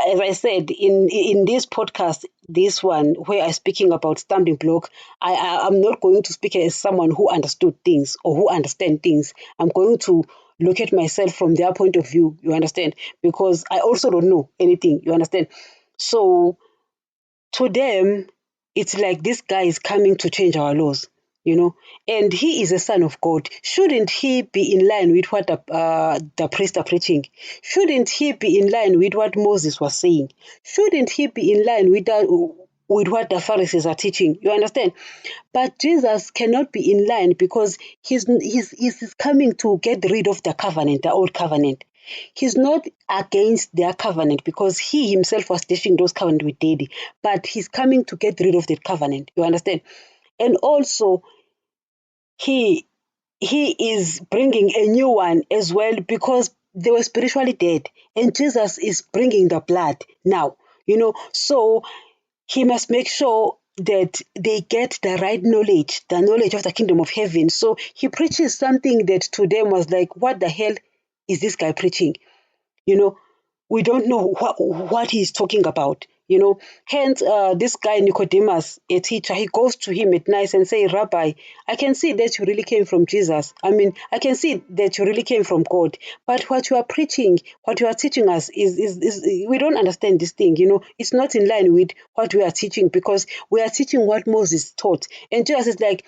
as I said in this podcast, this one where I'm speaking about stumbling block, I'm not going to speak as someone who understood things or who understand things. I'm going to look at myself from their point of view. You understand? Because I also don't know anything. You understand? So to them, it's like this guy is coming to change our laws, and he is a son of God. Shouldn't he be in line with what the priests are preaching? Shouldn't he be in line with what Moses was saying? Shouldn't he be in line with what the Pharisees are teaching? You understand? But Jesus cannot be in line because he's coming to get rid of the covenant, the old covenant. He's not against their covenant because he himself was teaching those covenant with Daddy, but he's coming to get rid of that covenant. You understand? And also, he is bringing a new one as well because they were spiritually dead, and Jesus is bringing the blood now. So he must make sure that they get the right knowledge, the knowledge of the kingdom of heaven. So he preaches something that to them was like, what the hell is this guy preaching? We don't know what he's talking about. Hence, this guy Nicodemus, a teacher, he goes to him at night and say, Rabbi, I can see that you really came from Jesus. I mean, I can see that you really came from God. But what you are preaching, what you are teaching us is we don't understand this thing. It's not in line with what we are teaching because we are teaching what Moses taught. And Jesus is like,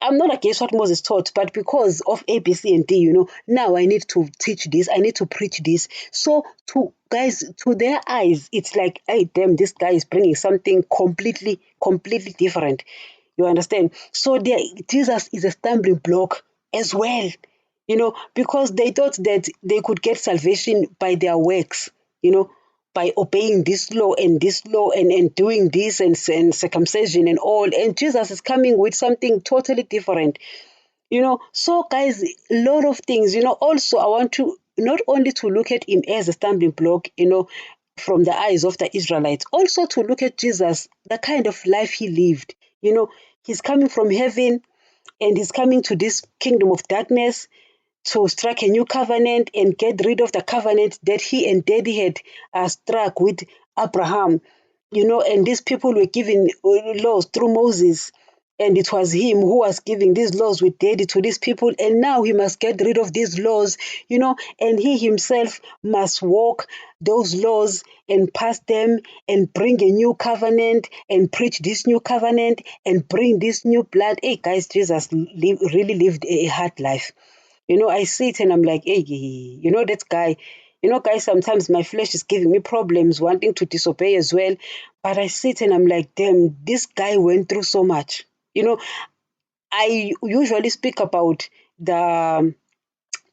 I'm not against what Moses taught, but because of A, B, C, and D, now I need to teach this, I need to preach this. So to their eyes, it's like, hey, damn, this guy is bringing something completely different. You understand? So Jesus is a stumbling block as well, because they thought that they could get salvation by their works, by obeying this law and doing this and circumcision and all. And Jesus is coming with something totally different. So guys, a lot of things, also I want to not only to look at him as a stumbling block, from the eyes of the Israelites, also to look at Jesus, the kind of life he lived. He's coming from heaven and he's coming to this kingdom of darkness to strike a new covenant and get rid of the covenant that he and Daddy had struck with Abraham. And these people were given laws through Moses. And it was him who was giving these laws with Daddy to these people. And now he must get rid of these laws, and he himself must walk those laws and pass them and bring a new covenant and preach this new covenant and bring this new blood. Hey, guys, Jesus really lived a hard life. I see it and I'm like, hey, that guy. Guys, sometimes my flesh is giving me problems, wanting to disobey as well. But I sit and I'm like, damn, this guy went through so much. I usually speak about the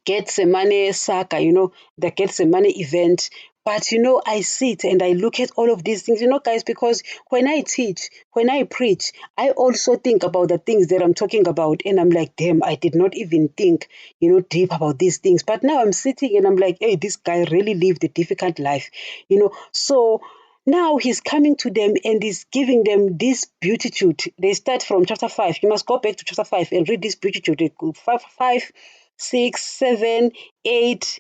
Gethsemane saga, the Gethsemane event. But, I sit and I look at all of these things, guys, because when I teach, when I preach, I also think about the things that I'm talking about. And I'm like, damn, I did not even think, deep about these things. But now I'm sitting and I'm like, hey, this guy really lived a difficult life, So now he's coming to them and he's giving them this beatitude. They start from chapter 5. You must go back to chapter 5 and read this beatitude. 5, 6, 7, 8,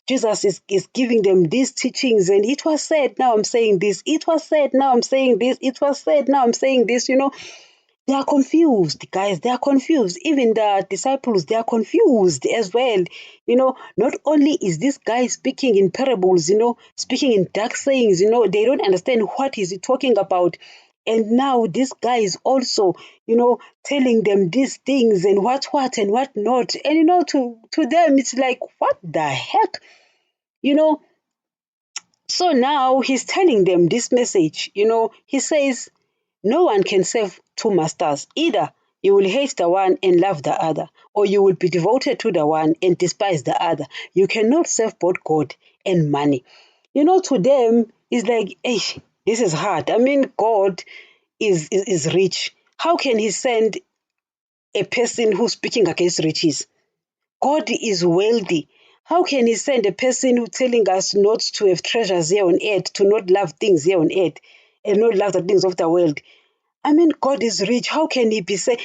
Jesus is giving them these teachings, and it was said, now I'm saying this, it was said, now I'm saying this, it was said, now I'm saying this, They are confused, guys, they are confused. Even the disciples, they are confused as well. Not only is this guy speaking in parables, speaking in dark sayings, they don't understand what is he talking about. And now this guy is also, telling them these things and what and what not. And, to them, it's like, what the heck? So now he's telling them this message. He says, no one can serve two masters. Either you will hate the one and love the other, or you will be devoted to the one and despise the other. You cannot serve both God and money. To them, it's like, hey, this is hard. I mean, God is rich. How can he send a person who's speaking against riches? God is wealthy. How can he send a person who's telling us not to have treasures here on earth, to not love things here on earth, and not love the things of the world? I mean, God is rich. How can he be saying,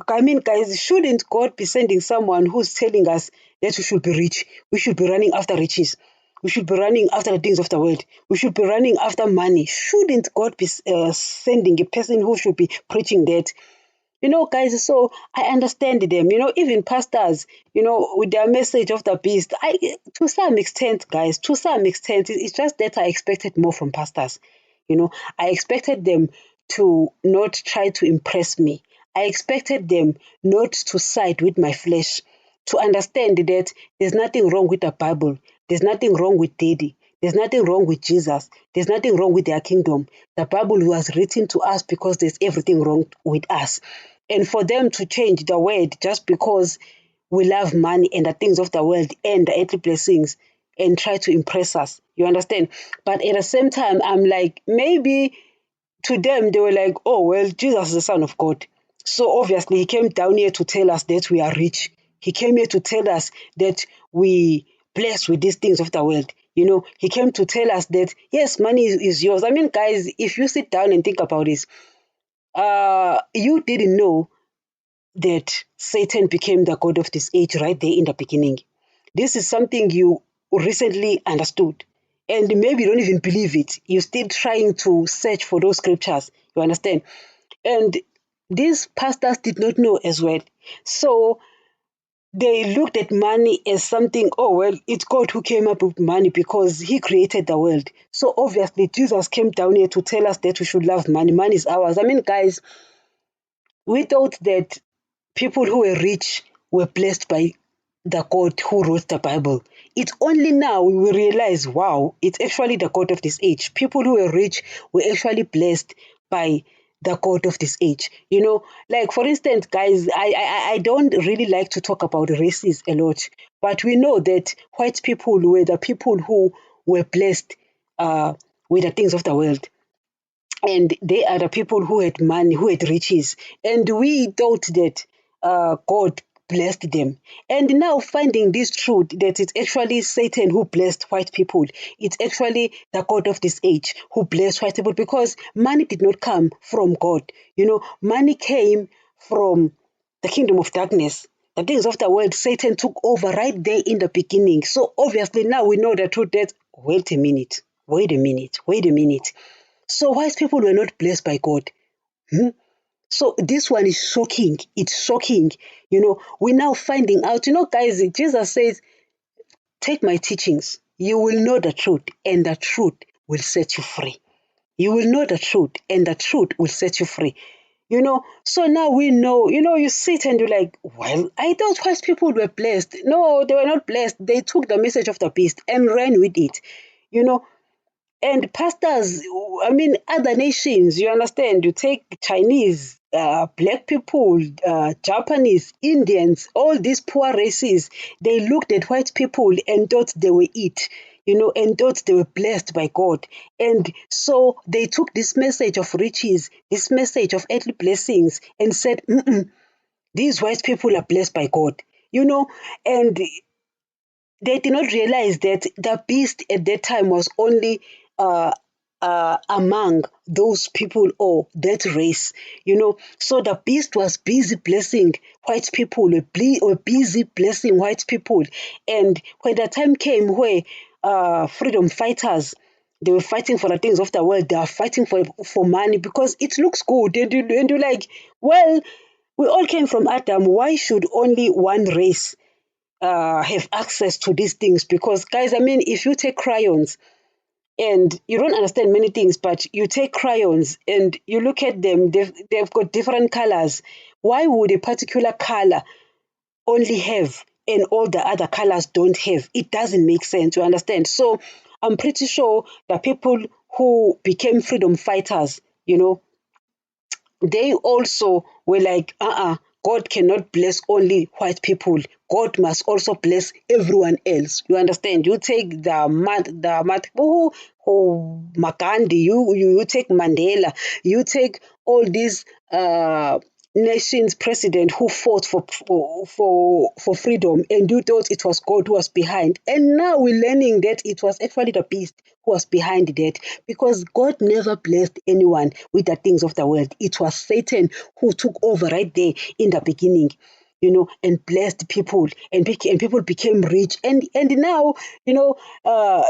I mean, guys, shouldn't God be sending someone who's telling us that we should be rich? We should be running after riches. We should be running after the things of the world. We should be running after money. Shouldn't God be sending a person who should be preaching that? Guys, so I understand them. Even pastors, with their message of the beast, to some extent, guys, to some extent, it's just that I expected more from pastors. I expected them to not try to impress me. I expected them not to side with my flesh, to understand that there's nothing wrong with the Bible. There's nothing wrong with Daddy. There's nothing wrong with Jesus. There's nothing wrong with their kingdom. The Bible was written to us because there's everything wrong with us. And for them to change the word just because we love money and the things of the world and the earthly blessings and try to impress us. You understand? But at the same time, I'm like, maybe to them, they were like, oh, well, Jesus is the Son of God. So obviously, he came down here to tell us that we are rich. He came here to tell us that we blessed with these things of the world. He came to tell us that, yes, money is yours. I mean, guys, if you sit down and think about this, you didn't know that Satan became the God of this age right there in the beginning. This is something you recently understood. And maybe you don't even believe it. You're still trying to search for those scriptures. You understand? And these pastors did not know as well. So they looked at money as something, oh, well, it's God who came up with money because he created the world. So obviously, Jesus came down here to tell us that we should love money. Money is ours. I mean, guys, we thought that people who were rich were blessed by the God who wrote the Bible. It's only now we will realize, wow, it's actually the God of this age. People who were rich were actually blessed by the God of this age. Like for instance, guys, I don't really like to talk about races a lot, but we know that white people were the people who were blessed with the things of the world. And they are the people who had money, who had riches. And we thought that God blessed them. And now finding this truth that it's actually Satan who blessed white people. It's actually the God of this age who blessed white people because money did not come from God. Money came from the kingdom of darkness. The things of the world, Satan took over right there in the beginning. So obviously now we know the truth that, wait a minute. So white people were not blessed by God. So this one is shocking. It's shocking. We're now finding out. Guys, Jesus says, take my teachings. You will know the truth, and the truth will set you free. You will know the truth, and the truth will set you free. So now we know, you sit and you're like, well, I thought white people were blessed. No, they were not blessed. They took the message of the beast and ran with it. And pastors, I mean, other nations, you understand, you take Chinese, black people, Japanese, Indians, all these poor races, they looked at white people and thought they were it, and thought they were blessed by God. And so they took this message of riches, this message of earthly blessings, and said, these white people are blessed by God, and they did not realize that the beast at that time was only among those people or that race, So the beast was busy blessing white people, were busy blessing white people. And when the time came where freedom fighters, they were fighting for the things of the world, they are fighting for money because it looks good. And you're like, well, we all came from Adam. Why should only one race have access to these things? Because guys, I mean, if you take crayons and you don't understand many things, but you take crayons and you look at them, they've got different colors. Why would a particular color only have and all the other colors don't have? It doesn't make sense, you understand? So I'm pretty sure the people who became freedom fighters, they also were like, God cannot bless only white people. God must also bless everyone else. You understand? You take Makandi, you take Mandela, you take all these nations president who fought for freedom, and you thought it was God who was behind. And now we're learning that it was actually the beast who was behind that, because God never blessed anyone with the things of the world. It was Satan who took over right there in the beginning. and blessed people, and people became rich. And now,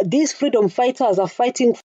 these freedom fighters are fighting